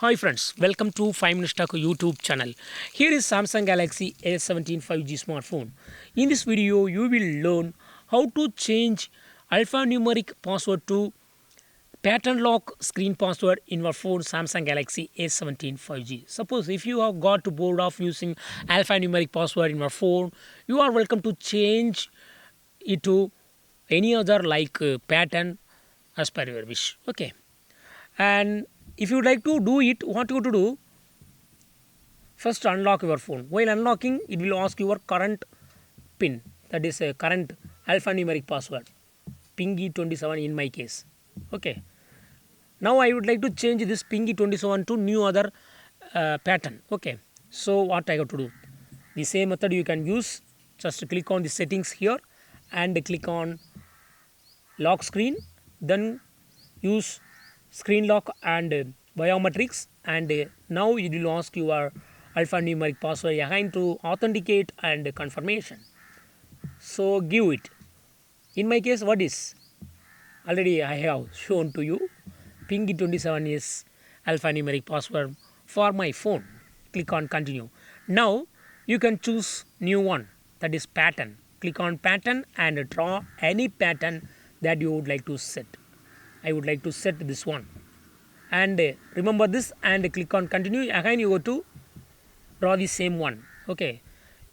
Hi friends, welcome to 5 Minutes Talk YouTube channel. Here is Samsung Galaxy A17 5G smartphone. In this video, you will learn how to change alphanumeric password to pattern lock screen password in your phone Samsung Galaxy A17 5G. Suppose if you have got bored of using alphanumeric password in your phone, you are welcome to change it to any other like pattern as per your wish. Okay. And if you would like to do it, what you to do? First unlock your phone. While unlocking, it will ask your current PIN, that is a current alphanumeric password, pingy27 in my case. Okay. Now I would like to change this pingy27 to new other pattern. Okay. So what I have to do? The same method you can use. Just click on the settings here and click on lock screen. Then use screen lock and biometrics, and now it will ask your alphanumeric password again to authenticate and confirmation. So give it. In my case, what is already I have shown to you, pingy27 is alphanumeric password for my phone. Click on continue. Now you can choose new one, that is pattern. Click on pattern and draw any pattern that you would like to set. I would like to set this one, and remember this and click on continue. Again you go to draw the same one. Okay,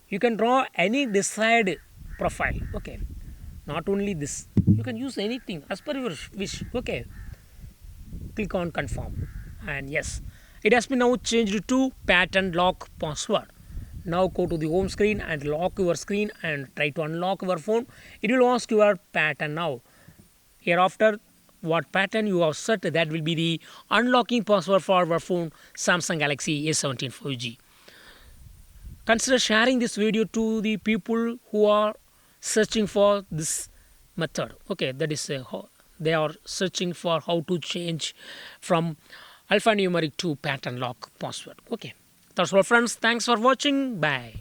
you can draw any desired profile. Okay, not only this, you can use anything as per your wish. Okay, click on confirm, and yes, it has been now changed to pattern lock password. Now go to the home screen and lock your screen and try to unlock your phone. It will ask your pattern now. Hereafter, what pattern you have set, that will be the unlocking password for our phone Samsung Galaxy A17 5G. Consider sharing this video to the people who are searching for this method. Okay, that is they are searching for how to change from alphanumeric to pattern lock password. Okay, that's all friends. Thanks for watching. Bye.